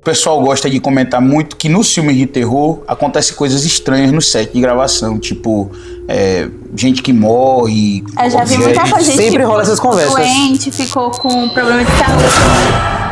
pessoal gosta de comentar muito que nos filmes de terror acontecem coisas estranhas no set de gravação, tipo, gente que morre. Eu já vi muita coisa, gente sempre rola essas conversas. Doente, ficou com problema de saúde.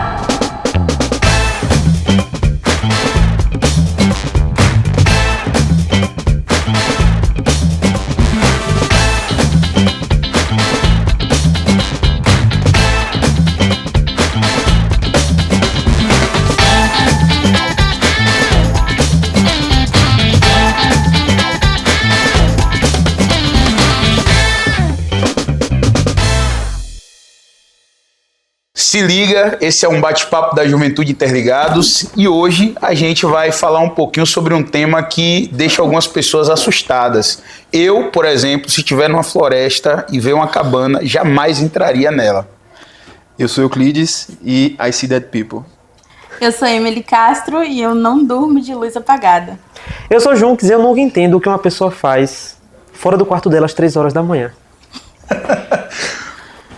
Se liga, esse é um bate-papo da Juventude Interligados e hoje a gente vai falar um pouquinho sobre um tema que deixa algumas pessoas assustadas. Eu, por exemplo, se estiver numa floresta e ver uma cabana, jamais entraria nela. Eu sou Euclides e I See Dead People. Eu sou Emily Castro e eu não durmo de luz apagada. Eu sou Junks e eu nunca entendo o que uma pessoa faz fora do quarto dela às 3 horas da manhã.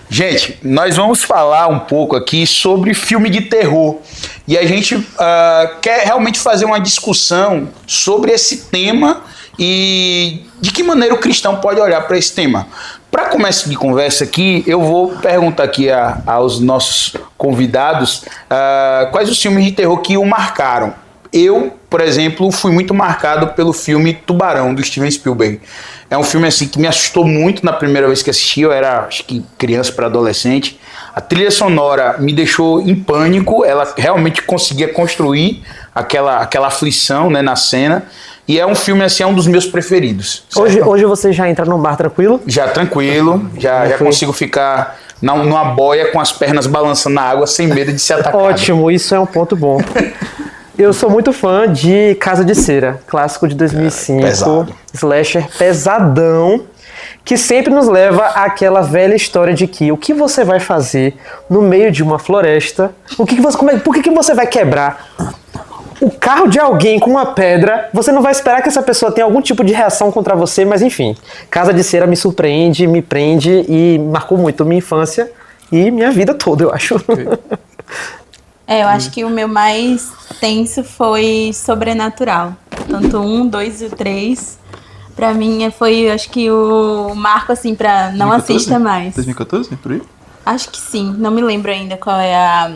Gente, nós vamos falar um pouco aqui sobre filme de terror e a gente quer realmente fazer uma discussão sobre esse tema e de que maneira o cristão pode olhar para esse tema. Para começo de conversa aqui, eu vou perguntar aqui aos nossos convidados quais os filmes de terror que o marcaram. Eu, por exemplo, fui muito marcado pelo filme Tubarão, do Steven Spielberg. É um filme assim que me assustou muito na primeira vez que assisti, eu era, acho que, criança para adolescente. A trilha sonora me deixou em pânico, ela realmente conseguia construir aquela aflição, né, na cena. E é um filme, assim, é um dos meus preferidos. Hoje você já entra num bar tranquilo? Já tranquilo, já consigo ficar numa boia com as pernas balançando na água sem medo de ser atacado. Ótimo, isso é um ponto bom. Eu sou muito fã de Casa de Cera, clássico de 2005, pesado. Slasher pesadão, que sempre nos leva àquela velha história de que o que você vai fazer no meio de uma floresta, por que você vai quebrar o carro de alguém com uma pedra? Você não vai esperar que essa pessoa tenha algum tipo de reação contra você, mas enfim, Casa de Cera me surpreende, me prende e marcou muito minha infância e minha vida toda, eu acho. Okay. Eu acho que o meu mais tenso foi Sobrenatural. Tanto 1, 2 e 3. Pra mim foi, acho que o marco, assim, pra não 2014? assista mais. 2014, por aí? Acho que sim. Não me lembro ainda qual é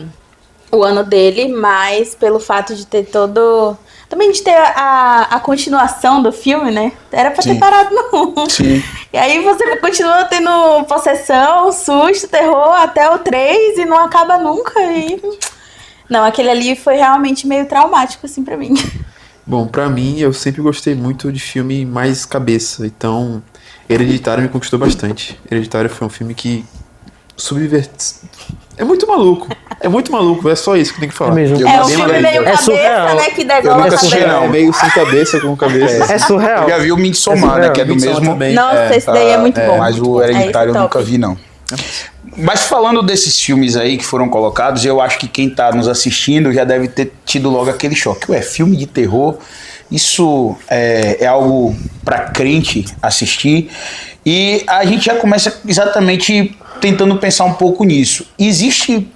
o ano dele, mas pelo fato de ter todo... Também de ter a continuação do filme, né? Era pra ter parado no 1. Sim. E aí você continua tendo possessão, susto, terror até o 3 e não acaba nunca. E... Não, aquele ali foi realmente meio traumático, assim, pra mim. Bom, pra mim, eu sempre gostei muito de filme mais cabeça, então Hereditário me conquistou bastante. Hereditário foi um filme que subverte... É muito maluco, é só isso que tem que falar. É mesmo. É um filme meio cabeça, surreal. né, que Eu degola nunca a assisti, cabeça. não. É meio sem cabeça com cabeça. É surreal. Eu já vi o Midsommar, né, que é do Midsommar mesmo... também. Nossa, esse daí é muito bom. Mas muito o bom. Hereditário Esse eu top. nunca vi, não. Mas falando desses filmes aí que foram colocados, eu acho que quem tá nos assistindo já deve ter tido logo aquele choque. Ué, filme de terror, isso é algo para crente assistir. E a gente já começa exatamente tentando pensar um pouco nisso. Existe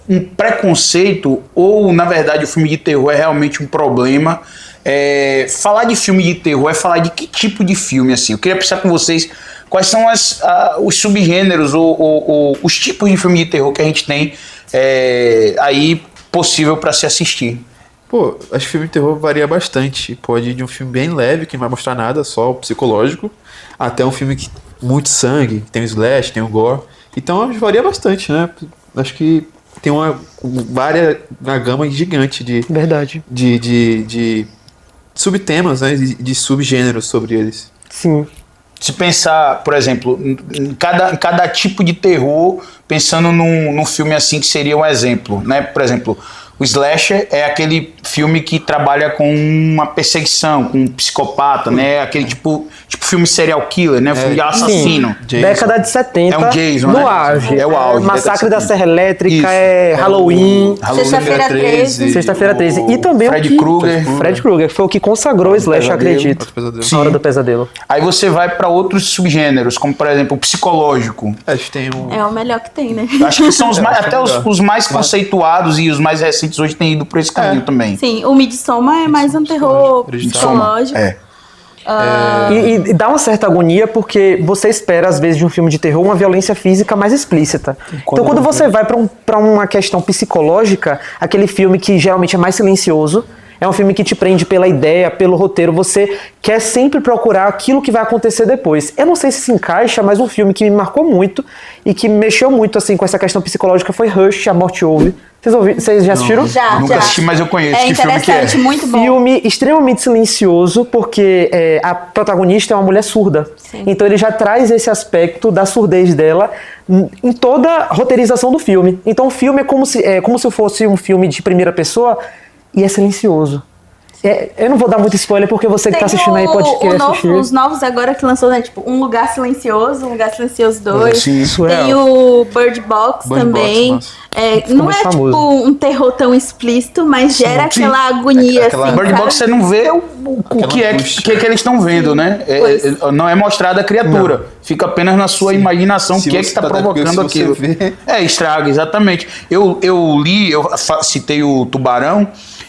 um preconceito ou, na verdade, o filme de terror é realmente um problema? Falar de filme de terror é falar de que tipo de filme, assim? Eu queria pensar com vocês quais são os subgêneros ou os tipos de filme de terror que a gente tem aí possível para se assistir. Pô, acho que filme de terror varia bastante. Pode ir de um filme bem leve, que não vai mostrar nada, só o psicológico, até um filme que muito sangue, tem o slash, tem o gore. Então varia bastante, né? Acho que tem uma gama gigante Verdade. de subtemas, né? De subgêneros sobre eles. Sim. Se pensar, por exemplo, em cada tipo de terror, pensando num filme assim que seria um exemplo, né? Por exemplo, o slasher é aquele filme que trabalha com uma perseguição, com um psicopata, né? Aquele tipo filme serial killer, né? Filme de assassino. Sim. Década de 70. É um Jason, no né? auge. É o auge. Massacre da Serra Elétrica, Isso. Halloween. Sexta-feira 13. Sexta-feira 13. E também Fred Krueger. Fred Krueger, que foi o que consagrou o Slash, eu acredito. Pesadelo. Na Hora do Pesadelo. Aí você vai para outros subgêneros, como por exemplo o psicológico. Acho que tem um... É o melhor que tem, né? Acho que são até os mais conceituados e os mais recentes adolescentes hoje têm ido por esse caminho também. Sim, o Midsommar é mais um terror Midsommar, psicológico. E dá uma certa agonia porque você espera, às vezes, de um filme de terror uma violência física mais explícita. Então, quando você vai pra uma questão psicológica, aquele filme que geralmente é mais silencioso, é um filme que te prende pela ideia, pelo roteiro, você quer sempre procurar aquilo que vai acontecer depois. Eu não sei se encaixa, mas um filme que me marcou muito e que mexeu muito assim com essa questão psicológica foi Rush, A Morte Ouve. Vocês já assistiram? Já, Nunca já. assisti, mas eu conheço. É Que filme que é? interessante, muito bom. Filme extremamente silencioso, porque a protagonista é uma mulher surda. Sim. Então ele já traz esse aspecto da surdez dela em toda a roteirização do filme. Então o filme é como se fosse um filme de primeira pessoa e é silencioso. Eu não vou dar muito spoiler porque você que tá assistindo aí pode querer assistir. Os novos agora que lançou, né? Tipo, Um Lugar Silencioso, Um Lugar Silencioso 2. Sim, isso é. Tem o Bird Box Bird também. Box, Não muito é famoso. tipo um terror tão explícito, mas gera Sim. aquela agonia, Aquela- assim, Bird sabe? Box você não vê o que é angústia. que eles estão vendo, né? Pois. Não é mostrada a criatura. Fica apenas na sua imaginação o Se que é que você está tá provocando tranquilo, se aquilo. você vê. Estraga, exatamente. Eu citei o Tubarão.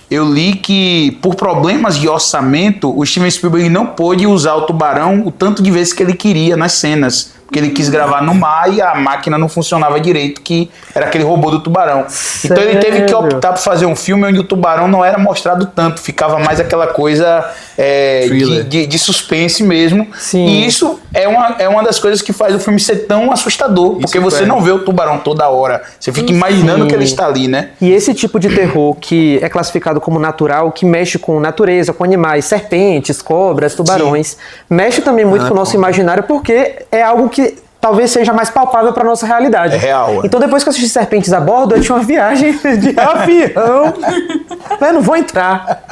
Eu li que, por problemas de orçamento, o Steven Spielberg não pôde usar o tubarão o tanto de vezes que ele queria nas cenas. Porque ele quis gravar no mar e a máquina não funcionava direito, que era aquele robô do tubarão. Então ele teve que Sério? optar por fazer um filme onde o tubarão não era mostrado tanto, ficava mais aquela coisa Thriller. de suspense mesmo. Sim. E isso é uma das coisas que faz o filme ser tão assustador, porque você é. não vê o tubarão toda hora. Você fica imaginando que ele está ali, né? E esse tipo de terror que é classificado como natural, que mexe com natureza, com animais, serpentes, cobras, tubarões, mexe também muito com o nosso imaginário, porque é algo que talvez seja mais palpável para nossa realidade. É real, é. Então depois que eu assisti Serpentes a Bordo, eu tinha uma viagem de avião. Eu não vou entrar.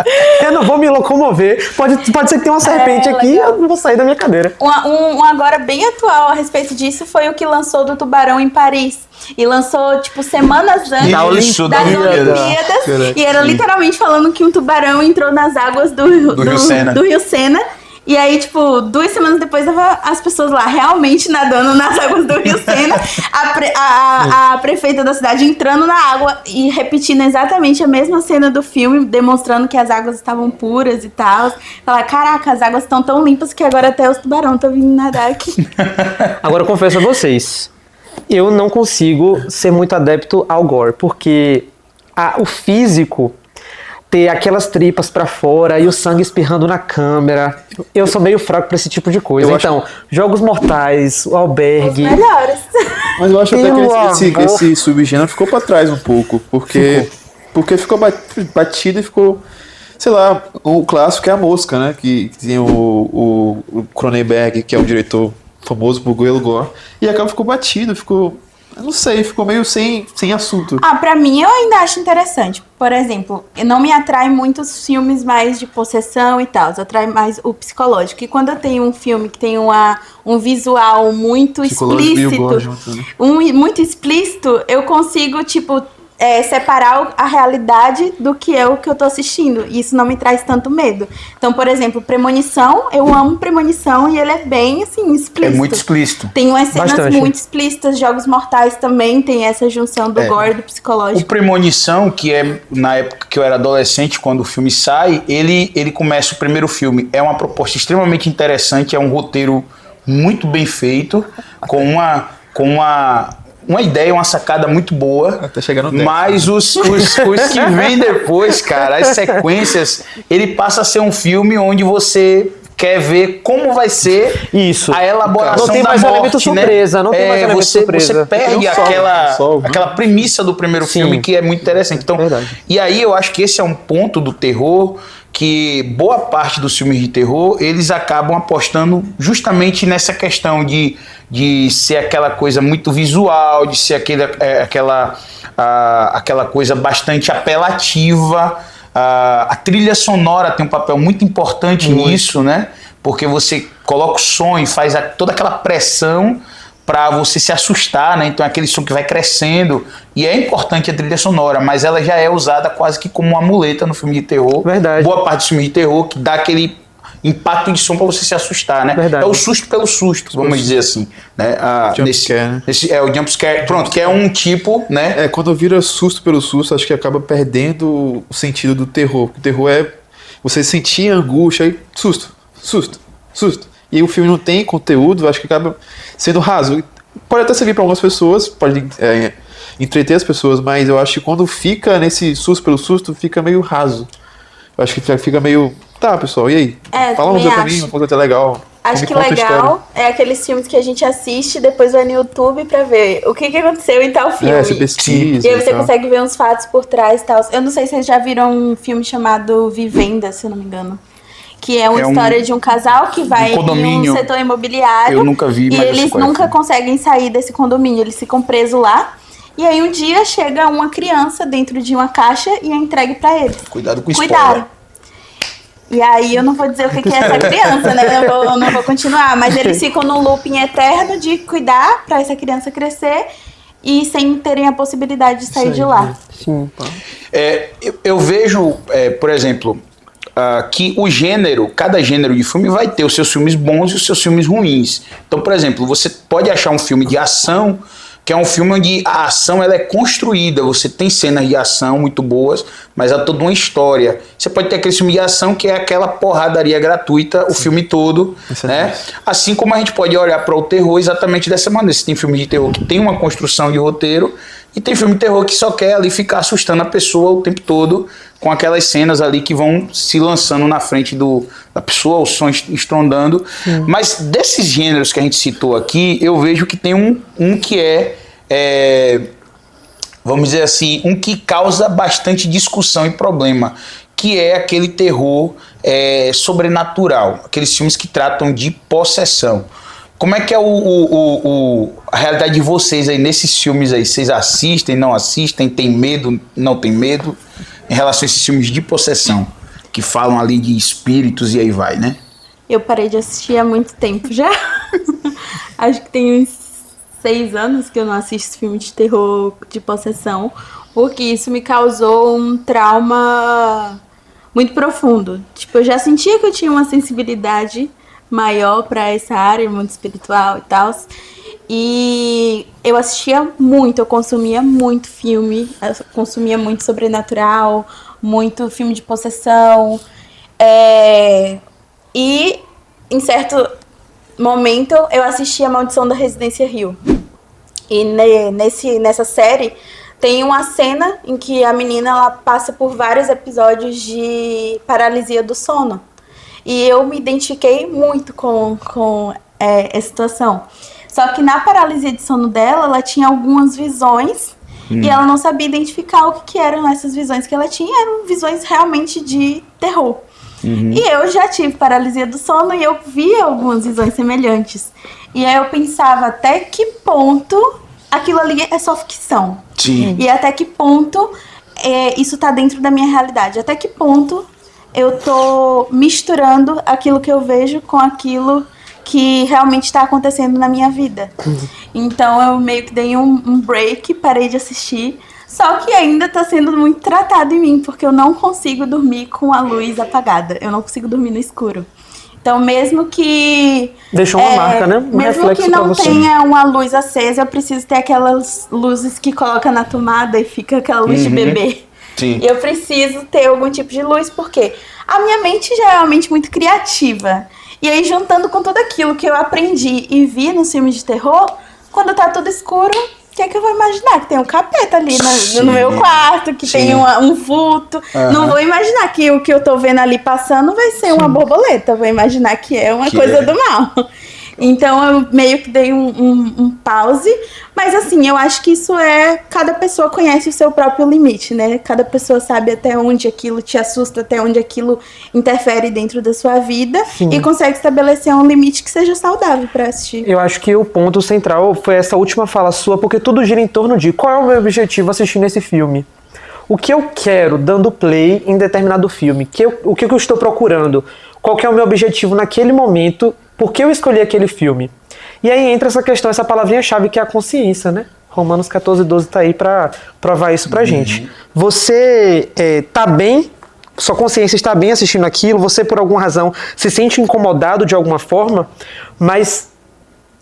Eu não vou me locomover. Pode ser que tenha uma serpente aqui, legal. eu não vou sair da minha cadeira. Um agora bem atual a respeito disso foi o que lançou do Tubarão em Paris. E lançou, tipo, semanas antes Isso, das da Olimpíadas. Olimpíadas. Caraca, E era sim. literalmente falando que um tubarão entrou nas águas do Rio Sena. do Rio Sena. E aí, tipo, 2 semanas depois, tava as pessoas lá realmente nadando nas águas do Rio Sena. A prefeita da cidade entrando na água e repetindo exatamente a mesma cena do filme, demonstrando que as águas estavam puras e tal. Falar, caraca, as águas estão tão limpas que agora até os tubarões estão vindo nadar aqui. Agora eu confesso a vocês, eu não consigo ser muito adepto ao gore, porque o físico, ter aquelas tripas pra fora e o sangue espirrando na câmera, eu sou meio fraco pra esse tipo de coisa. Eu Então, Jogos Mortais, o Albergue... Melhores. Mas eu acho até Pelo que amor. esse subgênero ficou pra trás um pouco, porque ficou batido e ficou, sei lá, o clássico é A Mosca, né, que tem o Cronenberg, que é um diretor famoso por Goelo Gore, e acaba ficou batido, eu não sei, ficou meio sem assunto. Pra mim, eu ainda acho interessante. Por exemplo, não me atrai muitos filmes mais de possessão e tal. Atrai mais o psicológico. E quando eu tenho um filme que tem um visual muito Psicológico e o gore explícito, junto, né? muito explícito, eu consigo, tipo, separar a realidade do que é o que eu tô assistindo. E isso não me traz tanto medo. Então, por exemplo, Premonição, eu amo Premonição e ele é bem, assim, É explícito. muito explícito. Tem umas cenas Bastante. muito explícitas. Jogos Mortais também tem essa junção do gore e do O psicológico. Premonição, que é na época que eu era adolescente, quando o filme sai, ele começa o primeiro filme. É uma proposta extremamente interessante, é um roteiro muito bem feito, com uma ideia, uma sacada muito boa. Até chegar no 10. Mas os que vêm depois, cara, as sequências, ele passa a ser um filme onde você quer ver como vai ser Isso. a elaboração Não tem da mais morte, elemento né? surpresa, não tem mais elemento surpresa. Você perde Tem um sol, né? aquela premissa do primeiro Sim. filme, que é muito interessante. Então, Verdade. e aí eu acho que esse é um ponto do terror que boa parte dos filmes de terror, eles acabam apostando justamente nessa questão de ser aquela coisa muito visual, de ser aquela coisa bastante apelativa. A trilha sonora tem um papel muito importante nisso, né? Porque você coloca o som e faz toda aquela pressão para você se assustar, né? Então é aquele som que vai crescendo. E é importante a trilha sonora, mas ela já é usada quase que como uma muleta no filme de terror. Verdade. Boa parte do filme de terror que dá aquele impacto de som pra você se assustar, né? Verdade. É o susto pelo susto, vamos dizer assim, né? Jumpscare, né? É o jumpscare, pronto, que é um tipo, né? Quando vira susto pelo susto, acho que acaba perdendo o sentido do terror. Porque o terror é você sentir angústia e susto. E o filme não tem conteúdo, acho que acaba sendo raso. Pode até servir para algumas pessoas, pode entreter as pessoas, mas eu acho que quando fica nesse susto pelo susto, fica meio raso. Eu acho que fica meio... Tá, pessoal, e aí? Fala uma coisa pra mim, uma coisa até legal. Acho que legal é aqueles filmes que a gente assiste e depois vai no YouTube pra ver o que aconteceu em tal filme. Você pesquisa. E aí você consegue ver uns fatos por trás e tal. Eu não sei se vocês já viram um filme chamado Vivenda, se eu não me engano. Que é uma história de um casal que vai em um setor imobiliário. Eu nunca vi, e mas eles nunca conseguem sair desse condomínio. Eles ficam presos lá. E aí um dia chega uma criança dentro de uma caixa e é entregue pra eles. Cuidado com o spoiler. E aí eu não vou dizer o que é essa criança, né? Eu não vou continuar. Mas eles ficam no looping eterno de cuidar pra essa criança crescer e sem terem a possibilidade de sair de lá. Sim. Eu vejo, por exemplo, que cada gênero de filme vai ter os seus filmes bons e os seus filmes ruins. Então, por exemplo, você pode achar um filme de ação, que é um filme onde a ação ela é construída, você tem cenas de ação muito boas, mas há toda uma história. Você pode ter aquele filme de ação que é aquela porradaria gratuita, o filme todo, né? Assim como a gente pode olhar para o terror exatamente dessa maneira. Você tem filme de terror que tem uma construção de roteiro, e tem filme de terror que só quer ali ficar assustando a pessoa o tempo todo, com aquelas cenas ali que vão se lançando na frente da pessoa, o som estrondando. Mas desses gêneros que a gente citou aqui, eu vejo que tem um que vamos dizer assim, um que causa bastante discussão e problema, que é aquele terror sobrenatural, aqueles filmes que tratam de possessão. Como é que é a realidade de vocês aí nesses filmes aí? Vocês assistem, não assistem, tem medo, não tem medo? Em relação a esses filmes de possessão, que falam ali de espíritos e aí vai, né? Eu parei de assistir há muito tempo já. Acho que tem uns 6 anos que eu não assisto filme de terror de possessão, porque isso me causou um trauma muito profundo. Tipo, eu já sentia que eu tinha uma sensibilidade maior para essa área, mundo espiritual e tal. E eu assistia muito, eu consumia muito filme, eu consumia muito sobrenatural, muito filme de possessão. E em certo momento eu assisti A Maldição da Residência Hill. E nessa série tem uma cena em que a menina ela passa por vários episódios de paralisia do sono. E eu me identifiquei muito com essa situação. Só que na paralisia de sono dela, ela tinha algumas visões e ela não sabia identificar o que eram essas visões que ela tinha. Eram visões realmente de terror. E eu já tive paralisia do sono e eu via algumas visões semelhantes. E aí eu pensava até que ponto aquilo ali é só ficção. Sim. E até que ponto isso tá dentro da minha realidade. Até que ponto eu tô misturando aquilo que eu vejo com aquilo que realmente está acontecendo na minha vida. Então eu meio que dei um break, parei de assistir. Só que ainda está sendo muito tratado em mim, porque eu não consigo dormir com a luz apagada. Eu não consigo dormir no escuro. Então mesmo que... Deixou uma marca, né? Mesmo que não tenha uma luz acesa, eu preciso ter aquelas luzes que coloca na tomada e fica aquela luz de bebê. Sim. Eu preciso ter algum tipo de luz, porque a minha mente já é uma mente muito criativa. E aí, juntando com tudo aquilo que eu aprendi e vi nos filmes de terror, quando tá tudo escuro, o que é que eu vou imaginar? Que tem um capeta ali no meu quarto, que tem um vulto. Não vou imaginar que o que eu tô vendo ali passando vai ser uma borboleta. Vou imaginar que é uma coisa do mal. Então eu meio que dei um pause, mas assim, eu acho que isso cada pessoa conhece o seu próprio limite, né? Cada pessoa sabe até onde aquilo te assusta, até onde aquilo interfere dentro da sua vida. Sim. E consegue estabelecer um limite que seja saudável para assistir. Eu acho que o ponto central foi essa última fala sua, porque tudo gira em torno de qual é o meu objetivo assistindo esse filme. O que eu quero dando play em determinado filme? O que eu estou procurando? Qual que é o meu objetivo naquele momento? Por que eu escolhi aquele filme? E aí entra essa questão, essa palavrinha-chave que é a consciência, né? Romanos 14, 12 tá aí pra provar isso pra gente. Você tá bem sua consciência está bem assistindo aquilo, você por alguma razão se sente incomodado de alguma forma, mas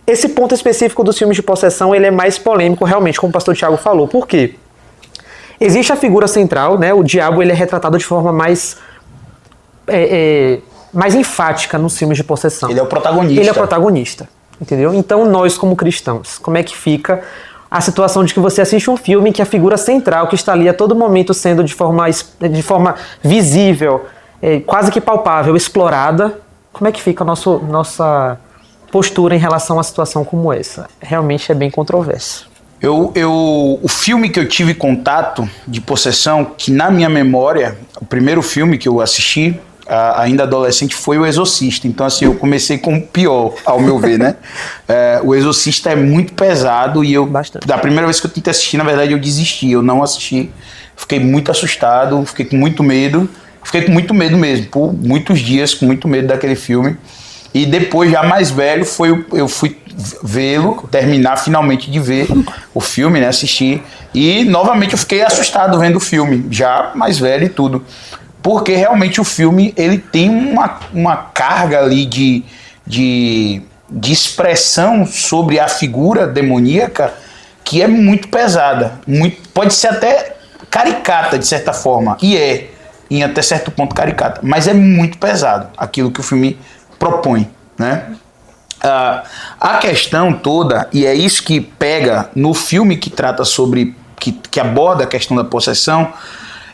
esse ponto específico dos filmes de possessão, ele é mais polêmico realmente, como o pastor Tiago falou. Por quê? Existe a figura central, né? O diabo ele é retratado de forma mais mais enfática nos filmes de possessão. Ele é o protagonista. Ele é o protagonista, entendeu? Então nós como cristãos, como é que fica a situação de que você assiste um filme que a figura central, que está ali a todo momento sendo de forma visível, quase que palpável, explorada, como é que fica a nossa postura em relação a uma situação como essa? Realmente é bem controverso. O filme que eu tive contato de possessão, que na minha memória, o primeiro filme que eu assisti, ainda adolescente, foi O Exorcista. Então, assim, eu comecei com o pior, ao meu ver, né? O Exorcista é muito pesado e da primeira vez que eu tentei assistir, na verdade, eu desisti. Eu não assisti. Fiquei muito assustado, fiquei com muito medo. Fiquei com muito medo mesmo, por muitos dias, com muito medo daquele filme. E depois, já mais velho, eu fui vê-lo, terminar finalmente de ver o filme, né? Assistir. E, novamente, eu fiquei assustado vendo o filme, já mais velho e tudo. Porque realmente o filme ele tem uma carga ali de expressão sobre a figura demoníaca que é muito pesada. Pode ser até caricata, de certa forma. E em até certo ponto caricata. Mas é muito pesado aquilo que o filme propõe, né? A questão toda, e é isso que pega no filme que trata sobre... que aborda a questão da possessão,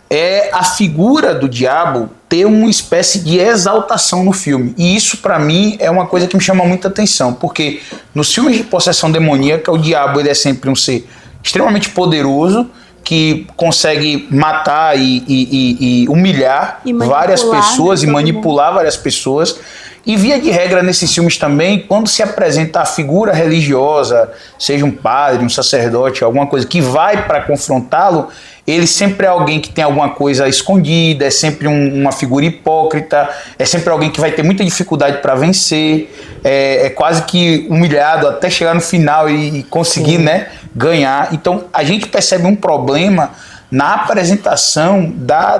é a figura do diabo ter uma espécie de exaltação no filme. E isso, para mim, é uma coisa que me chama muita atenção, porque nos filmes de possessão demoníaca, o diabo ele é sempre um ser extremamente poderoso, que consegue matar e humilhar várias pessoas e manipular várias pessoas. E via de regra nesses filmes também, quando se apresenta a figura religiosa, seja um padre, um sacerdote, alguma coisa que vai para confrontá-lo, ele sempre é alguém que tem alguma coisa escondida, é sempre uma figura hipócrita, é sempre alguém que vai ter muita dificuldade para vencer, é quase que humilhado até chegar no final e conseguir, né, ganhar. Então a gente percebe um problema na apresentação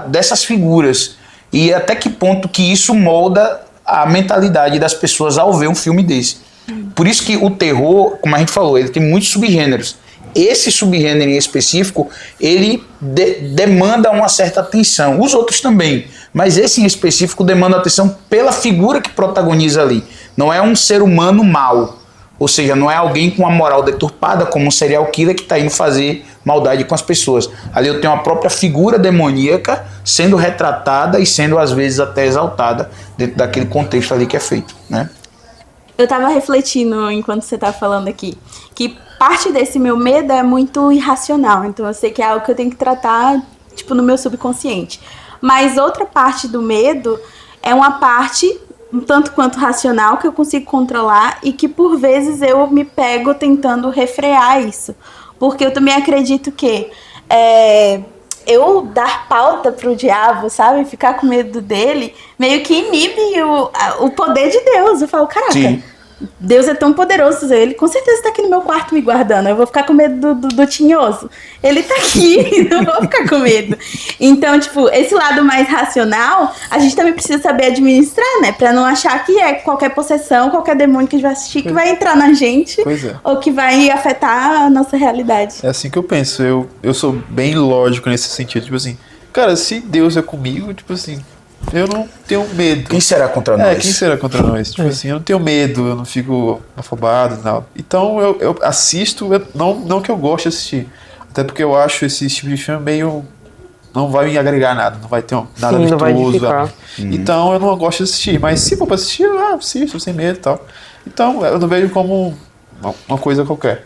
dessas figuras e até que ponto que isso molda a mentalidade das pessoas ao ver um filme desse. Por isso que o terror, como a gente falou, ele tem muitos subgêneros. Esse subgênero em específico, ele demanda uma certa atenção. Os outros também, mas esse em específico demanda atenção pela figura que protagoniza ali. Não é um ser humano mau, ou seja, não é alguém com uma moral deturpada, como um serial killer que está indo fazer maldade com as pessoas. Ali eu tenho a própria figura demoníaca sendo retratada e sendo às vezes até exaltada dentro daquele contexto ali que é feito, né? Eu estava refletindo enquanto você estava falando aqui, que parte desse meu medo é muito irracional, então eu sei que é algo que eu tenho que tratar, tipo, no meu subconsciente. Mas outra parte do medo é uma parte um tanto quanto racional que eu consigo controlar e que por vezes eu me pego tentando refrear isso. Porque eu também acredito que eu dar pauta pro diabo, sabe? Ficar com medo dele, meio que inibe o poder de Deus. Eu falo, caraca, sim, Deus é tão poderoso, ele com certeza tá aqui no meu quarto me guardando, eu vou ficar com medo do tinhoso. Ele tá aqui, não vou ficar com medo. Então, tipo, esse lado mais racional, a gente também precisa saber administrar, né? Pra não achar que é qualquer possessão, qualquer demônio que a gente vai assistir que vai entrar na gente, ou que vai afetar a nossa realidade. É assim que eu penso, eu sou bem lógico nesse sentido, tipo assim, cara, se Deus é comigo, tipo assim, eu não tenho medo. Quem será contra nós? Quem será contra nós? Tipo assim, eu não tenho medo, eu não fico afobado e tal. Então eu assisto, não que eu goste de assistir. Até porque eu acho esse tipo de filme meio... não vai me agregar nada, não vai ter nada virtuoso. Então eu não gosto de assistir. Mas se for pra assistir, eu assisto sem medo e tal. Então eu não vejo como uma coisa qualquer.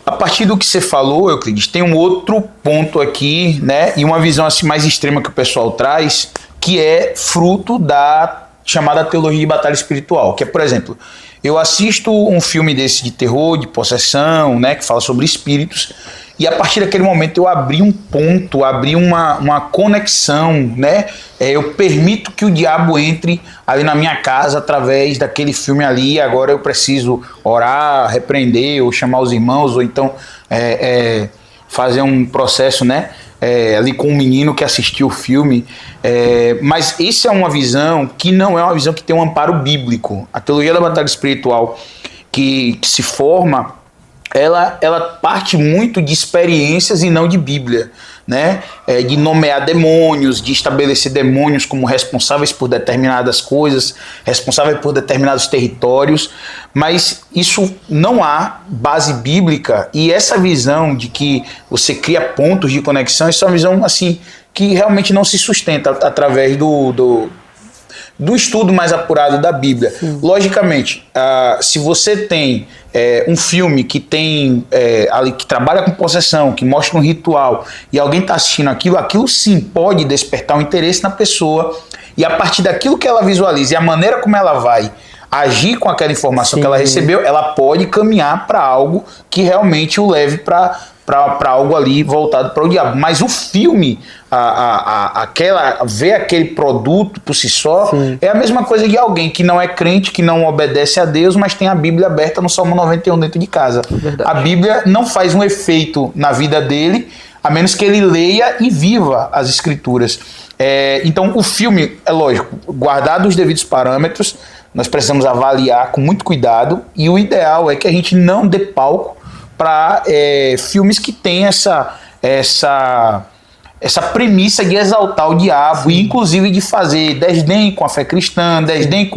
A partir do que você falou, Euclides, tem um outro ponto aqui, né? E uma visão assim mais extrema que o pessoal traz, que é fruto da chamada teologia de batalha espiritual. Que é, por exemplo, eu assisto um filme desse de terror, de possessão, né? Que fala sobre espíritos. E a partir daquele momento eu abri um ponto, abri uma conexão, né? Eu permito que o diabo entre ali na minha casa através daquele filme ali. Agora eu preciso orar, repreender, ou chamar os irmãos, ou então fazer um processo, né? ali com um menino que assistiu o filme, mas essa é uma visão que não é uma visão que tem um amparo bíblico. A teologia da batalha espiritual que se forma, ela parte muito de experiências e não de Bíblia, né? De nomear demônios, de estabelecer demônios como responsáveis por determinadas coisas, responsáveis por determinados territórios, mas isso não há base bíblica, e essa visão de que você cria pontos de conexão, isso é uma visão assim, que realmente não se sustenta através do estudo mais apurado da Bíblia. Sim. Logicamente, se você tem um filme que tem ali, que trabalha com possessão, que mostra um ritual, e alguém está assistindo aquilo sim pode despertar um interesse na pessoa, e a partir daquilo que ela visualiza e a maneira como ela vai agir com aquela informação, sim, que ela recebeu, ela pode caminhar para algo que realmente o leve para algo ali voltado para o diabo. Mas o filme, ver aquele produto por si só, sim, é a mesma coisa de alguém que não é crente, que não obedece a Deus, mas tem a Bíblia aberta no Salmo 91 dentro de casa. Verdade. A Bíblia não faz um efeito na vida dele, a menos que ele leia e viva as Escrituras. Então o filme, é lógico, guardado os devidos parâmetros, nós precisamos avaliar com muito cuidado, e o ideal é que a gente não dê palco para filmes que têm essa premissa de exaltar o diabo, e inclusive de fazer desdém com a fé cristã, desdém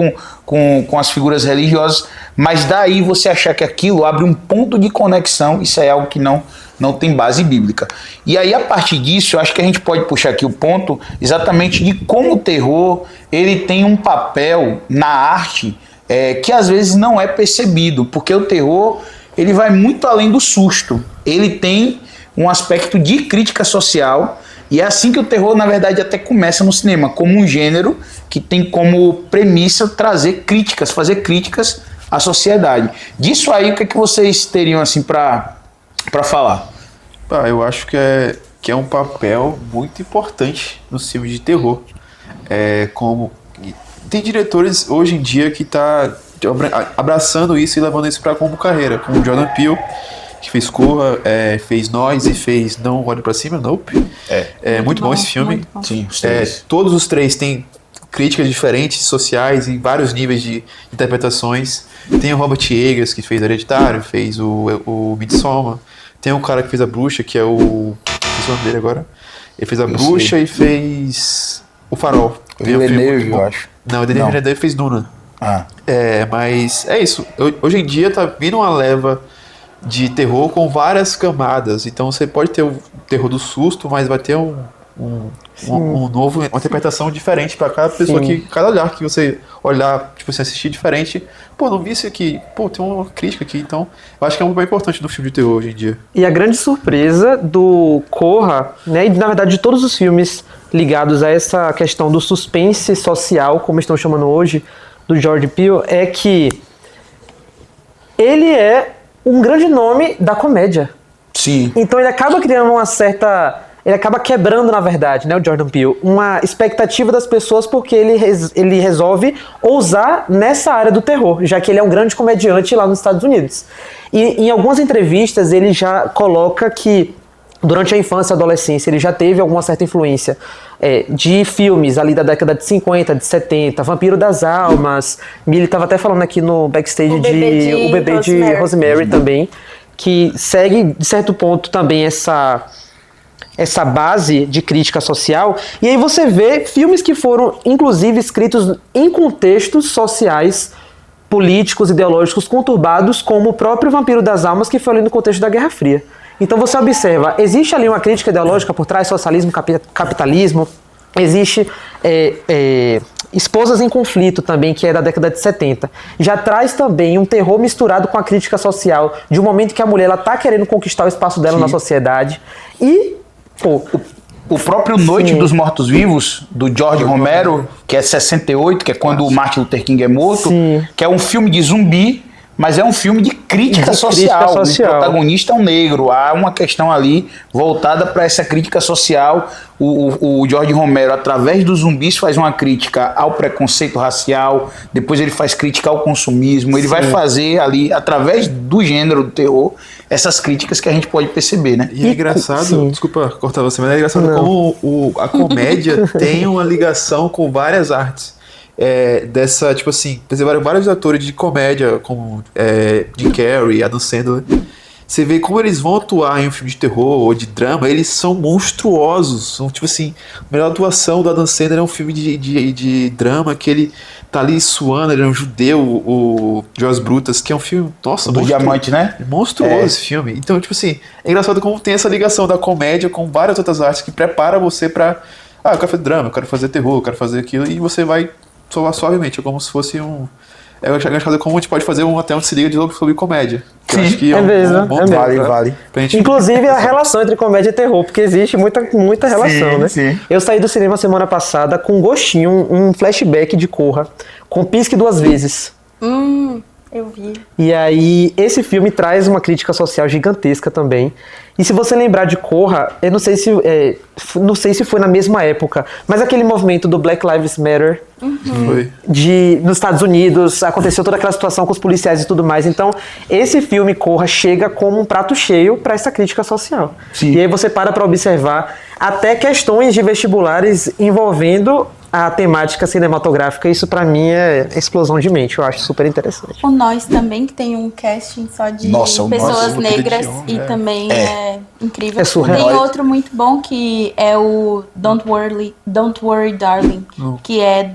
com as figuras religiosas, mas daí você achar que aquilo abre um ponto de conexão, isso é algo que não tem base bíblica. E aí, a partir disso, eu acho que a gente pode puxar aqui o ponto exatamente de como o terror ele tem um papel na arte que às vezes não é percebido, porque o terror ele vai muito além do susto. Ele tem um aspecto de crítica social, e é assim que o terror, na verdade, até começa no cinema, como um gênero que tem como premissa trazer críticas, fazer críticas à sociedade. Disso aí, o que é que vocês teriam assim para falar? Eu acho que é um papel muito importante no filme de terror. Tem diretores hoje em dia que tá abraçando isso e levando isso para como carreira, como o Jordan Peele, que fez Corra, fez Nós e fez Não Olhe Pra Cima, Nope. Muito bom esse filme. Bom. Sim, os três. Todos os três têm críticas diferentes, sociais, em vários níveis de interpretações. Tem o Robert Eggers, que fez Hereditário, fez o Midsommar. Tem um cara que fez A Bruxa, que é o... Esqueci o nome dele agora. Ele fez A Bruxa e fez O Farol. O Villeneuve, eu acho. Não, o Denis Villeneuve fez Duna. Mas é isso. Hoje em dia tá vindo uma leva de terror com várias camadas. Então você pode ter o terror do susto, mas vai ter um novo, uma interpretação diferente para cada pessoa, que cada olhar que você olhar, tipo, você assistir diferente. Não vi isso aqui. Tem uma crítica aqui. Então, eu acho que é um papel importante no filme de terror hoje em dia. E a grande surpresa do Corra, né, e na verdade de todos os filmes ligados a essa questão do suspense social, como estão chamando hoje, do Jordan Peele, é que ele é um grande nome da comédia. Sim. Então ele acaba criando ele acaba quebrando, na verdade, né, o Jordan Peele, uma expectativa das pessoas, porque ele resolve ousar nessa área do terror, já que ele é um grande comediante lá nos Estados Unidos. E em algumas entrevistas ele já coloca que durante a infância e adolescência ele já teve alguma certa influência de filmes ali da década de 50, de 70, Vampiro das Almas, ele estava até falando aqui no backstage O Bebê de Rosemary também, que segue de certo ponto também essa base de crítica social. E aí você vê filmes que foram inclusive escritos em contextos sociais, políticos, ideológicos conturbados, como o próprio Vampiro das Almas, que foi ali no contexto da Guerra Fria. Então você observa, existe ali uma crítica ideológica por trás, socialismo, capitalismo, existe Esposas em Conflito também, que é da década de 70. Já traz também um terror misturado com a crítica social, de um momento que a mulher está querendo conquistar o espaço dela na sociedade. E, o próprio Noite dos Mortos-Vivos, do George Romero, que é 68, que é quando o Martin Luther King é morto, que é um filme de zumbi, mas é um filme de crítica social. O protagonista é um negro. Há uma questão ali voltada para essa crítica social. O George Romero, através dos zumbis, faz uma crítica ao preconceito racial. Depois ele faz crítica ao consumismo. Ele vai fazer ali, através do gênero do terror, essas críticas que a gente pode perceber, né? E é engraçado, sim. desculpa cortar você, mas é engraçado Não. como a comédia tem uma ligação com várias artes. Dessa, tipo assim, vários atores de comédia, como Jim Carrey, Adam Sandler. Você vê como eles vão atuar em um filme de terror ou de drama, eles são monstruosos. São, tipo assim, a melhor atuação do Adam Sandler é um filme de drama que ele tá ali suando, ele é um judeu, o Joss Brutus, que é um filme, nossa, Do Diamante, né? monstruoso esse filme. Então, tipo assim, é engraçado como tem essa ligação da comédia com várias outras artes que prepara você pra. Ah, eu quero fazer drama, eu quero fazer terror, eu quero fazer aquilo, e você vai soar suavemente, é como se fosse um. É engraçado como a gente pode fazer até um se liga de novo sobre comédia. Que eu acho que é mesmo, bom é tema mesmo. Vale. pra gente. Inclusive a relação entre comédia e terror, porque existe muita relação, né? sim. Eu saí do cinema semana passada com um gostinho, um flashback de Corra, com Pisque 2 vezes. Eu vi. E aí, esse filme traz uma crítica social gigantesca também. E se você lembrar de Corra, eu não sei se foi na mesma época, mas aquele movimento do Black Lives Matter Foi. nos Estados Unidos, aconteceu toda aquela situação com os policiais e tudo mais. Então, esse filme Corra chega como um prato cheio para essa crítica social. Sim. E aí você para observar até questões de vestibulares envolvendo a temática cinematográfica. Isso para mim é explosão de mente, eu acho super interessante. O Nós também, que tem um casting só de Nossa, o pessoas Nós, negras Lupita e Nyong'o, também é incrível. É surreal. Tem outro muito bom que é o Don't Worry Darling, que é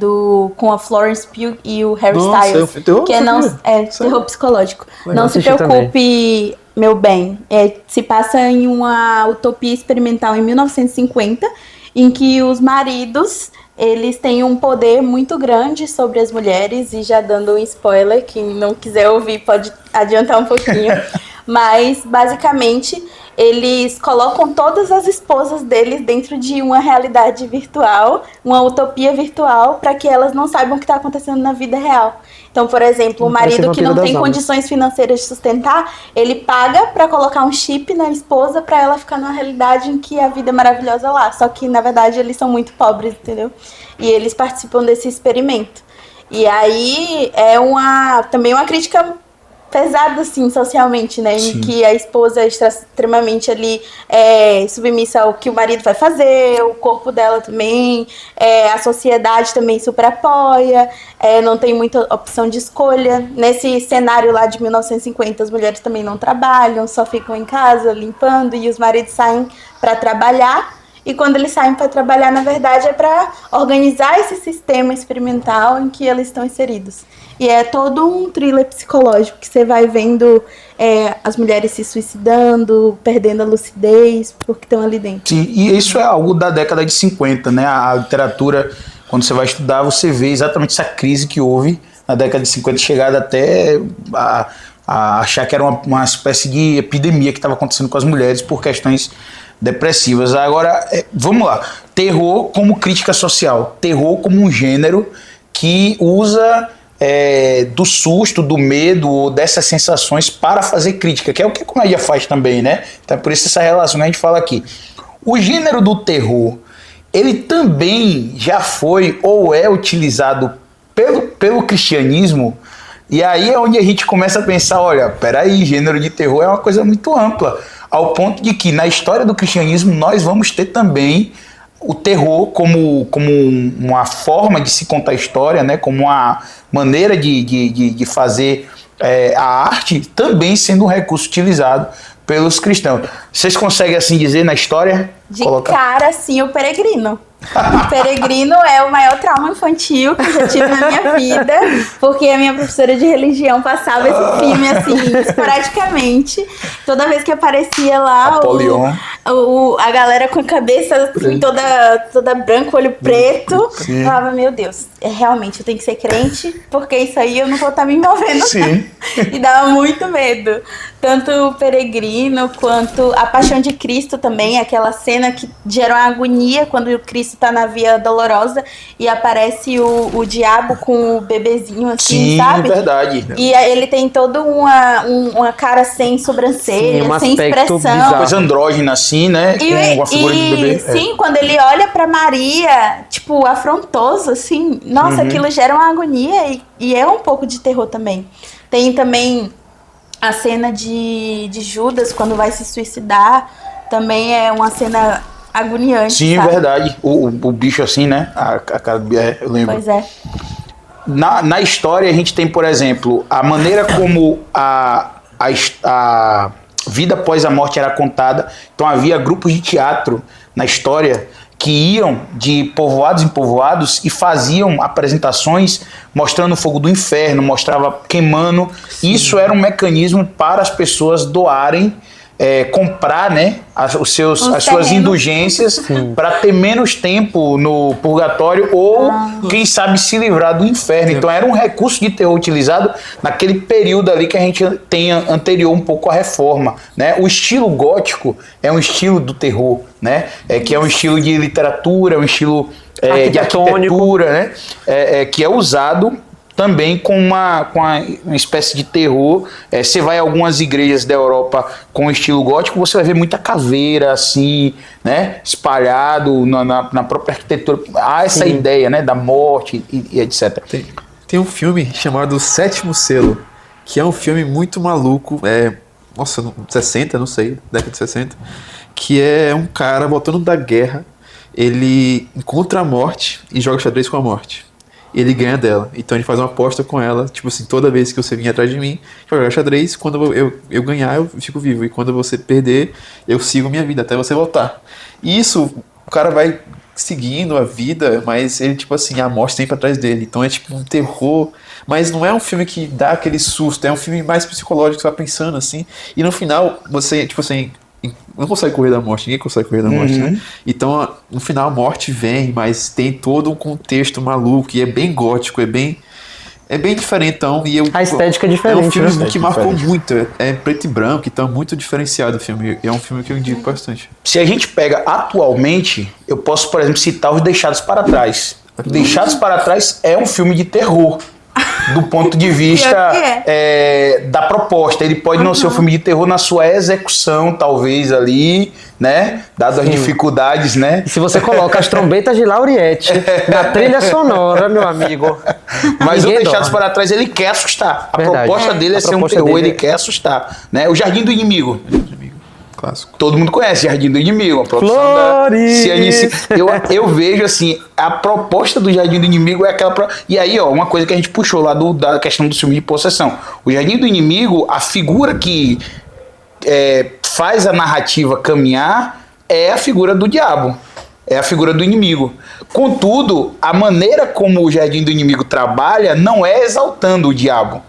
com a Florence Pugh e o Harry Nossa, Styles, é um filme terror, que sabia? terror psicológico. Legal, Não se assisti preocupe, meu bem. Se passa em uma utopia experimental em 1950, em que os maridos eles têm um poder muito grande sobre as mulheres, e já dando um spoiler, quem não quiser ouvir pode adiantar um pouquinho, mas basicamente eles colocam todas as esposas deles dentro de uma realidade virtual, uma utopia virtual, para que elas não saibam o que está acontecendo na vida real. Então, por exemplo, o Parece marido que não Vampiro tem das Almas. condições financeiras de sustentar, ele paga para colocar um chip na esposa para ela ficar numa realidade em que a vida é maravilhosa lá. Só que, na verdade, eles são muito pobres, entendeu? E eles participam desse experimento. E aí é também uma crítica pesada, assim, socialmente, né? Sim. Em que a esposa é extremamente ali submissa ao que o marido vai fazer, o corpo dela também, a sociedade também super apoia, não tem muita opção de escolha. Nesse cenário lá de 1950, as mulheres também não trabalham, só ficam em casa limpando, e os maridos saem para trabalhar. E quando eles saem para trabalhar, na verdade, é para organizar esse sistema experimental em que eles estão inseridos. E é todo um thriller psicológico que você vai vendo as mulheres se suicidando, perdendo a lucidez, porque estão ali dentro. Sim, e isso é algo da década de 50, né? A literatura, quando você vai estudar, você vê exatamente essa crise que houve na década de 50, chegada até a achar que era uma espécie de epidemia que estava acontecendo com as mulheres por questões depressivas. Agora, vamos lá. Terror como crítica social. Terror como um gênero que usa do susto, do medo ou dessas sensações para fazer crítica, que é o que a comédia faz também, né? Então, por isso essa relação que a gente fala aqui. O gênero do terror, ele também já foi ou é utilizado pelo cristianismo. E aí é onde a gente começa a pensar, olha, peraí, gênero de terror é uma coisa muito ampla, ao ponto de que na história do cristianismo nós vamos ter também o terror como uma forma de se contar a história, né? Como uma maneira de fazer a arte, também sendo um recurso utilizado pelos cristãos. Vocês conseguem assim dizer na história? De cara, sim, o Peregrino. O Peregrino é o maior trauma infantil que eu já tive na minha vida, porque a minha professora de religião passava esse filme, assim, esporadicamente. Toda vez que aparecia lá a galera com a cabeça assim, toda branca, olho preto, eu falava, meu Deus, realmente, eu tenho que ser crente, porque isso aí eu não vou estar me envolvendo. Sim. E dava muito medo. Tanto o Peregrino quanto a Paixão de Cristo também, aquela cena que gera uma agonia quando o Cristo tá na Via Dolorosa e aparece o diabo com o bebezinho assim, sim, sabe? Verdade. E ele tem toda uma cara sem sobrancelha, Sim, um sem aspecto expressão. bizarro. Coisa andrógena assim, né? Com a figura de bebê. Sim, quando ele olha pra Maria, tipo, afrontoso, assim, nossa, aquilo gera uma agonia e é um pouco de terror também. Tem também A cena de Judas, quando vai se suicidar, também é uma cena agoniante, Sim, sabe? verdade. O bicho assim, né? A cara do bicho, eu lembro. Pois é. Na história, a gente tem, por exemplo, a maneira como a vida após a morte era contada. Então, havia grupos de teatro na história que iam de povoados em povoados e faziam apresentações mostrando o fogo do inferno, mostrava queimando. Sim. Isso era um mecanismo para as pessoas doarem, comprar, né, as suas indulgências para ter menos tempo no purgatório ou, quem sabe, se livrar do inferno. Então era um recurso de terror utilizado naquele período ali que a gente tem anterior um pouco à reforma, né? O estilo gótico é um estilo do terror, né? Que é um estilo de literatura, um estilo de arquitetura, né? Que é usado também com uma espécie de terror. Você vai a algumas igrejas da Europa com estilo gótico, você vai ver muita caveira assim, né, espalhado na própria arquitetura. Há essa ideia, né, da morte e etc. Tem um filme chamado Sétimo Selo, que é um filme muito maluco, nossa, 60, não sei, década de 60, que é um cara voltando da guerra, ele encontra a morte e joga xadrez com a morte. Ele ganha dela. Então ele faz uma aposta com ela, tipo assim, toda vez que você vir atrás de mim, jogar xadrez, quando eu ganhar, eu fico vivo. E quando você perder, eu sigo minha vida até você voltar. E isso, o cara vai seguindo a vida, mas ele, tipo assim, a morte sempre atrás dele. Então é tipo um terror, mas não é um filme que dá aquele susto, é um filme mais psicológico, você vai pensando assim. E no final, você, tipo assim, não consegue correr da morte, ninguém consegue correr da morte, né? Então, no final, a morte vem, mas tem todo um contexto maluco, e é bem gótico, é bem diferentão. E a estética é diferente, é um filme né? que marcou muito, é preto e branco, então é muito diferenciado o filme, e é um filme que eu indico bastante. Se a gente pega atualmente, eu posso, por exemplo, citar Os Deixados para Trás. Deixados para Trás é um filme de terror, do ponto de vista da proposta. Ele pode não ser um filme de terror na sua execução, talvez ali, né? Dado as dificuldades, né? E se você coloca as trombetas de Lauriette na trilha sonora, meu amigo. Mas o Deixados para Trás, ele quer assustar. A proposta dele é ser um terror, ele quer assustar, né? O Jardim do Inimigo. Clássico. Todo mundo conhece Jardim do Inimigo, a produção eu vejo assim, a proposta do Jardim do Inimigo é aquela... E aí, ó, uma coisa que a gente puxou lá da questão do filme de possessão. O Jardim do Inimigo, a figura que faz a narrativa caminhar é a figura do diabo. É a figura do inimigo. Contudo, a maneira como o Jardim do Inimigo trabalha não é exaltando o diabo.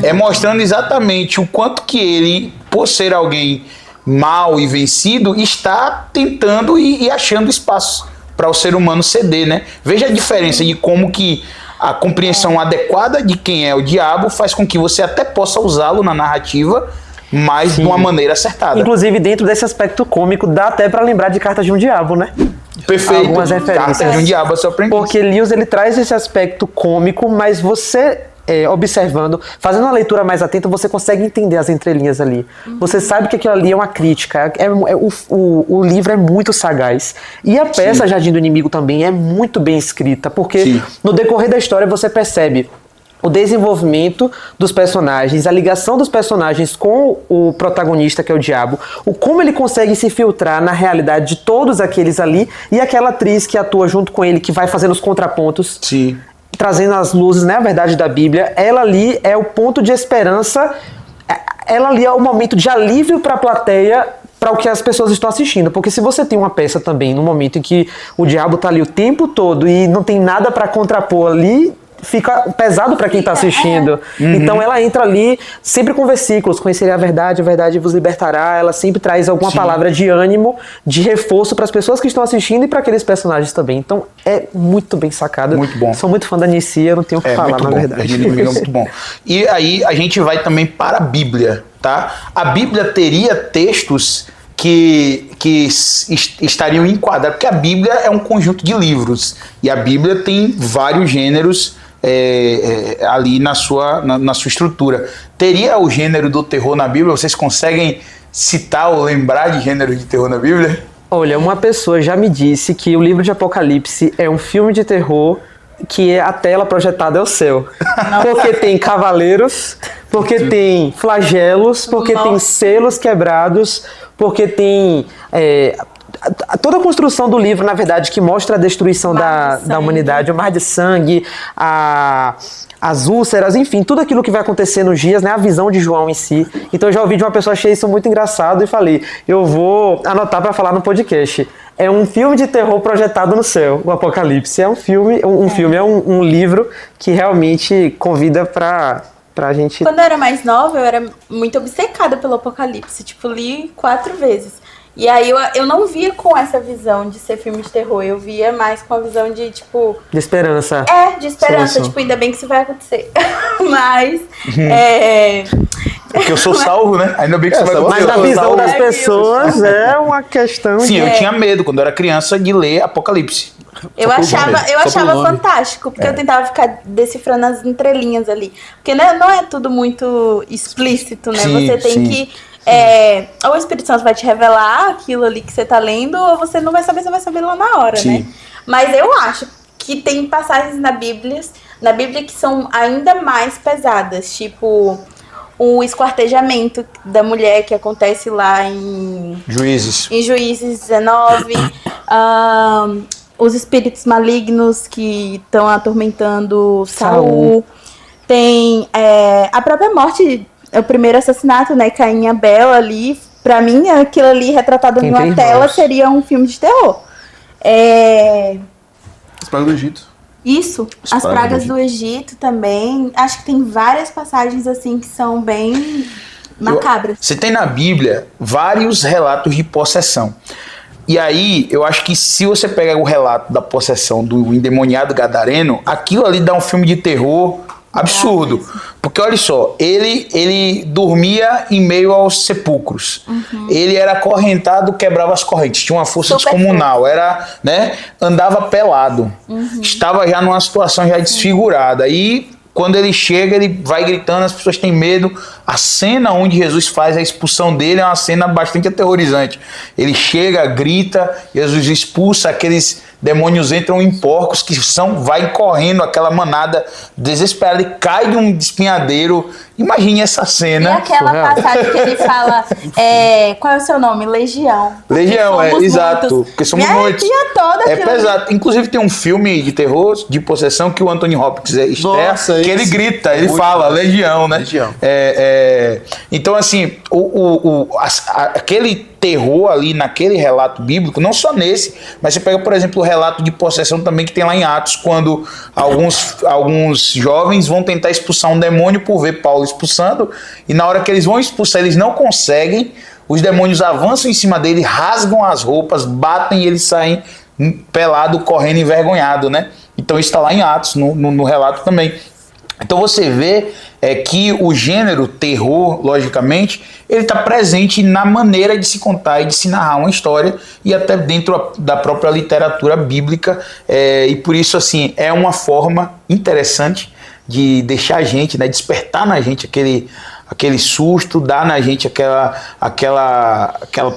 É mostrando exatamente o quanto que ele, por ser alguém mal e vencido, está tentando e achando espaço para o ser humano ceder, né? Veja a diferença de como que a compreensão adequada de quem é o diabo faz com que você até possa usá-lo na narrativa, mas de uma maneira acertada. Inclusive, dentro desse aspecto cômico, dá até para lembrar de Cartas de um Diabo, né? Perfeito. Algumas referências. Cartas de um Diabo, eu só aprendi. Porque Lewis, ele traz esse aspecto cômico, mas você... observando, fazendo uma leitura mais atenta, você consegue entender as entrelinhas ali. Você sabe que aquilo ali é uma crítica. O livro é muito sagaz. E a peça Jardim do Inimigo também é muito bem escrita, porque no decorrer da história você percebe o desenvolvimento dos personagens, a ligação dos personagens com o protagonista, que é o diabo, o como ele consegue se filtrar na realidade de todos aqueles ali, e aquela atriz que atua junto com ele, que vai fazendo os contrapontos. Sim. Trazendo as luzes, né, a verdade da Bíblia. Ela ali é o ponto de esperança, ela ali é o momento de alívio para a plateia, para o que as pessoas estão assistindo. Porque se você tem uma peça também, no momento em que o diabo tá ali o tempo todo e não tem nada para contrapor ali, fica pesado para quem está assistindo. Então ela entra ali sempre com versículos: conhecerei a verdade vos libertará. Ela sempre traz alguma palavra de ânimo, de reforço para as pessoas que estão assistindo e para aqueles personagens também. Então é muito bem sacado. Muito bom. Sou muito fã da Nicia, eu não tenho o que falar, na verdade. É muito bom. E aí a gente vai também para a Bíblia, tá? A Bíblia teria textos que estariam enquadrados, porque a Bíblia é um conjunto de livros, e a Bíblia tem vários gêneros ali na sua estrutura. Teria o gênero do terror na Bíblia? Vocês conseguem citar ou lembrar de gênero de terror na Bíblia? Olha, uma pessoa já me disse que o livro de Apocalipse é um filme de terror que a tela projetada é o céu. Porque tem cavaleiros, porque tem flagelos, porque tem selos quebrados, porque tem toda a construção do livro, na verdade, que mostra a destruição da humanidade, o mar de sangue, as úlceras, enfim, tudo aquilo que vai acontecer nos dias, né, a visão de João em si. Então eu já ouvi de uma pessoa, achei isso muito engraçado e falei, eu vou anotar para falar no podcast. É um filme de terror projetado no céu, o Apocalipse. É um filme, um livro que realmente convida pra gente... Quando eu era mais nova, eu era muito obcecada pelo Apocalipse. Tipo, li 4 vezes. E aí eu não via com essa visão de ser filme de terror. Eu via mais com a visão de, tipo... De esperança. De esperança. Solução. Tipo, ainda bem que isso vai acontecer. Mas... Porque eu sou salvo, né? Ainda bem que isso vai acontecer. Mas na Eu sou visão salvo. das pessoas é uma questão Sim, eu tinha medo quando eu era criança de ler Apocalipse. Eu achava fantástico, porque eu tentava ficar decifrando as entrelinhas ali. Porque não é tudo muito explícito, né? Sim, você tem sim. que... ou o Espírito Santo vai te revelar aquilo ali que você tá lendo, ou você não vai saber, você vai saber lá na hora, Sim. né? Mas eu acho que tem passagens na Bíblia que são ainda mais pesadas, tipo o esquartejamento da mulher que acontece lá em Juízes. Juízes 19, os espíritos malignos que estão atormentando Saul. Tem a própria morte, o primeiro assassinato, né? Caim e Abel ali. Pra mim, aquilo ali retratado Quem numa tem tela voz. seria um filme de terror. As pragas do Egito. Isso, as pragas do Egito também. Acho que tem várias passagens assim que são bem macabras. Você tem na Bíblia vários relatos de possessão. E aí, eu acho que se você pegar o relato da possessão do endemoniado gadareno, aquilo ali dá um filme de terror absurdo. Porque olha só, ele dormia em meio aos sepulcros. Ele era acorrentado, quebrava as correntes, tinha uma força Super descomunal, andava pelado. Estava já numa situação já desfigurada. E quando ele chega, ele vai gritando, as pessoas têm medo. A cena onde Jesus faz a expulsão dele é uma cena bastante aterrorizante. Ele chega, grita, Jesus expulsa, aqueles demônios entram em porcos que vai correndo, aquela manada desesperada e cai de um espinhadeiro. Imagine essa E cena. aquela passagem que ele fala, qual é o seu nome? Legião. Legião, Somos exato. muitos. Porque somos Me muitos. arrepia toda É aquilo ali. pesado. Inclusive tem um filme de terror, de possessão, que o Anthony Hopkins estreia, Nossa, que ele esse grita, ele muito fala, bom. Legião, né? Legião. Então, assim, aquele terror ali naquele relato bíblico, não só nesse, mas você pega, por exemplo, o relato de possessão também que tem lá em Atos, quando alguns jovens vão tentar expulsar um demônio por ver Paulo expulsando, e na hora que eles vão expulsar, eles não conseguem, os demônios avançam em cima dele, rasgam as roupas, batem e eles saem pelado, correndo, envergonhado, né? Então isso está lá em Atos, no relato também. Então você vê que o gênero terror, logicamente, ele está presente na maneira de se contar e de se narrar uma história e até dentro da própria literatura bíblica, e por isso assim é uma forma interessante de deixar a gente, né, despertar na gente aquele susto, dar na gente aquela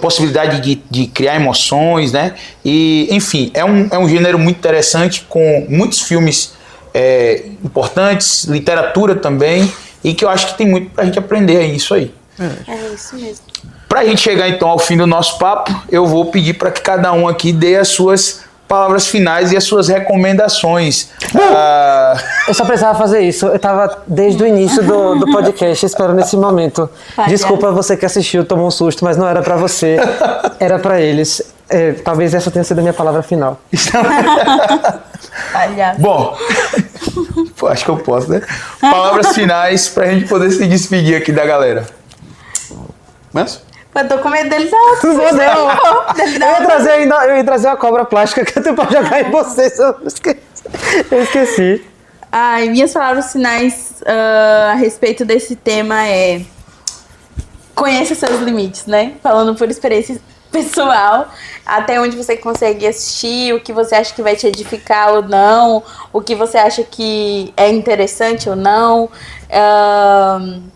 possibilidade de criar emoções, né? E enfim, é um gênero muito interessante, com muitos filmes importantes, literatura também, e que eu acho que tem muito pra gente aprender aí, isso aí. É isso mesmo. Pra gente chegar então ao fim do nosso papo, eu vou pedir para que cada um aqui dê as suas palavras finais e as suas recomendações. Eu só precisava fazer isso. Eu tava desde o início do podcast esperando esse momento. Palhaço. Desculpa você que assistiu, tomou um susto, mas não era pra você, era pra eles. Talvez essa tenha sido a minha palavra final. Palhaço. Bom, pô, acho que eu posso, né? Palavras finais pra gente poder se despedir aqui da galera. Mas? Eu tô com medo deles Não vou, não. Eu ia trazer uma cobra plástica que até pode jogar em vocês. Eu esqueci. Ai, minhas palavras finais a respeito desse tema é: conheça seus limites, né? Falando por experiência pessoal, até onde você consegue assistir, o que você acha que vai te edificar ou não, o que você acha que é interessante ou não.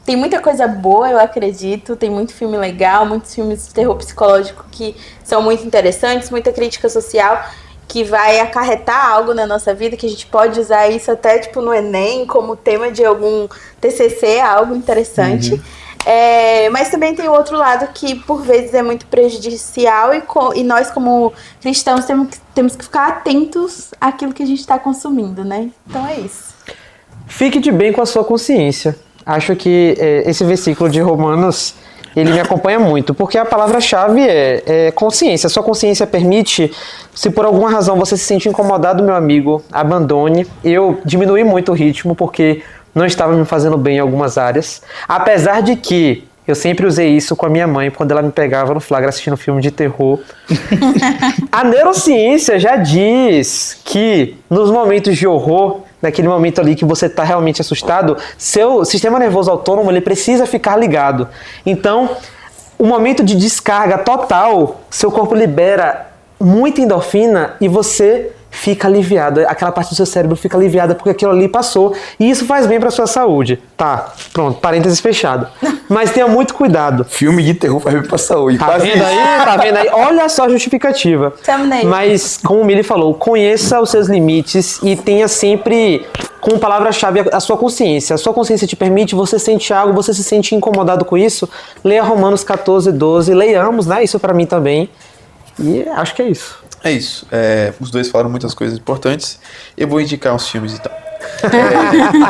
Tem muita coisa boa, eu acredito, tem muito filme legal, muitos filmes de terror psicológico que são muito interessantes, muita crítica social. que vai acarretar algo na nossa vida, que a gente pode usar isso até tipo no Enem, como tema de algum TCC, algo interessante. Mas também tem o outro lado que por vezes é muito prejudicial e nós como cristãos temos que ficar atentos àquilo que a gente está consumindo, né? Então é isso. Fique de bem com a sua consciência. Acho que esse versículo de Romanos, ele me acompanha muito, porque a palavra-chave é consciência. A sua consciência permite, se por alguma razão você se sente incomodado, meu amigo, abandone. Eu diminui muito o ritmo, porque não estava me fazendo bem em algumas áreas. Apesar de que eu sempre usei isso com a minha mãe, quando ela me pegava no flagra assistindo filme de terror. A neurociência já diz que nos momentos de horror, naquele momento ali que você está realmente assustado, seu sistema nervoso autônomo ele precisa ficar ligado. Então, o momento de descarga total, seu corpo libera muita endorfina e você fica aliviado. Aquela parte do seu cérebro fica aliviada porque aquilo ali passou. E isso faz bem para sua saúde. Tá, pronto, parênteses fechado. Mas tenha muito cuidado. Filme de terror faz bem pra saúde. Tá vendo aí? Tá vendo aí? Olha só a justificativa. Thumbnail. Mas, como o Mili falou, conheça os seus limites e tenha sempre, como palavra-chave, a sua consciência. A sua consciência te permite, você sente algo, você se sente incomodado com isso, leia Romanos 14, 12, leiamos, né? Isso pra mim também. E acho que é isso. É isso. Os dois falaram muitas coisas importantes. Eu vou indicar uns filmes então.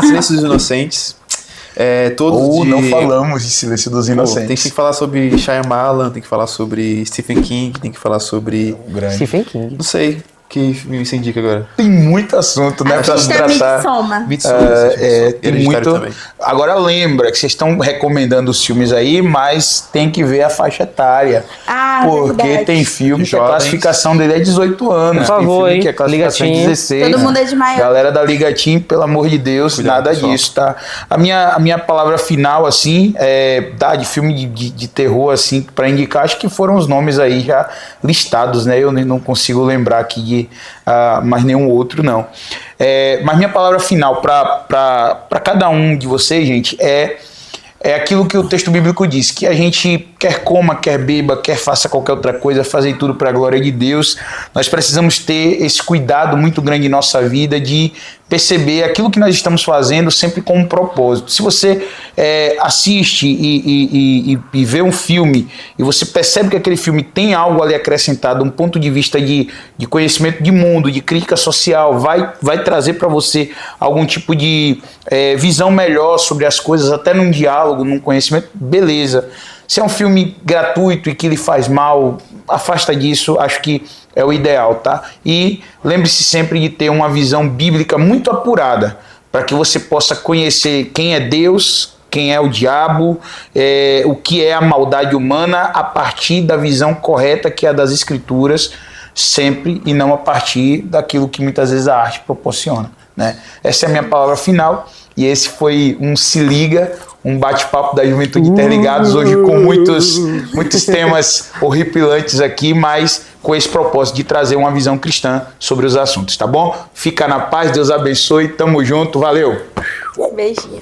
Silêncio dos Inocentes. Não falamos de Silêncio dos Inocentes. Tem que falar sobre Shyamalan, tem que falar sobre Stephen King, tem que falar sobre... Stephen King. Não sei. Que filme você indica agora? Tem muito assunto, né, pra se tratar. Tem muito. Também. Agora lembra que vocês estão recomendando os filmes aí, mas tem que ver a faixa etária. Porque verdade. Tem filme que Jovens. a classificação dele é 18 anos. Por favor, tem filme hein? que a classificação é Liga Team. 16. Todo mundo é de maior. Galera da Liga Team, pelo amor de Deus, Cuidado, nada pessoal. disso, tá? A minha palavra final, assim, de filme de terror, assim, pra indicar, acho que foram os nomes aí já listados, né? Eu não consigo lembrar aqui de mais nenhum outro, não. Mas minha palavra final para cada um de vocês, gente, é aquilo que o texto bíblico diz, que a gente quer coma, quer beba, quer faça qualquer outra coisa, fazer tudo para a glória de Deus. Nós precisamos ter esse cuidado muito grande em nossa vida de perceber aquilo que nós estamos fazendo sempre com um propósito. Se você assiste e vê um filme e você percebe que aquele filme tem algo ali acrescentado, um ponto de vista de conhecimento de mundo, de crítica social, vai trazer para você algum tipo de visão melhor sobre as coisas, até num diálogo, num conhecimento, beleza. Se é um filme gratuito e que lhe faz mal, afasta disso, acho que é o ideal, tá? E lembre-se sempre de ter uma visão bíblica muito apurada, para que você possa conhecer quem é Deus, quem é o diabo, o que é a maldade humana, a partir da visão correta que é a das Escrituras, sempre, e não a partir daquilo que muitas vezes a arte proporciona, né? Essa é a minha palavra final, e esse foi um Se Liga, um bate-papo da Juventude Interligados, hoje com muitos temas horripilantes aqui, mas com esse propósito de trazer uma visão cristã sobre os assuntos, tá bom? Fica na paz, Deus abençoe, tamo junto, valeu! Beijinho.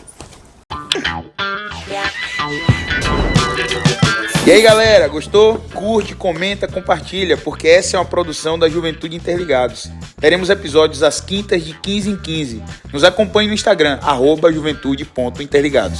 E aí, galera, gostou? Curte, comenta, compartilha, porque essa é uma produção da Juventude Interligados. Teremos episódios às quintas de 15 em 15. Nos acompanhe no Instagram, @juventude.interligados.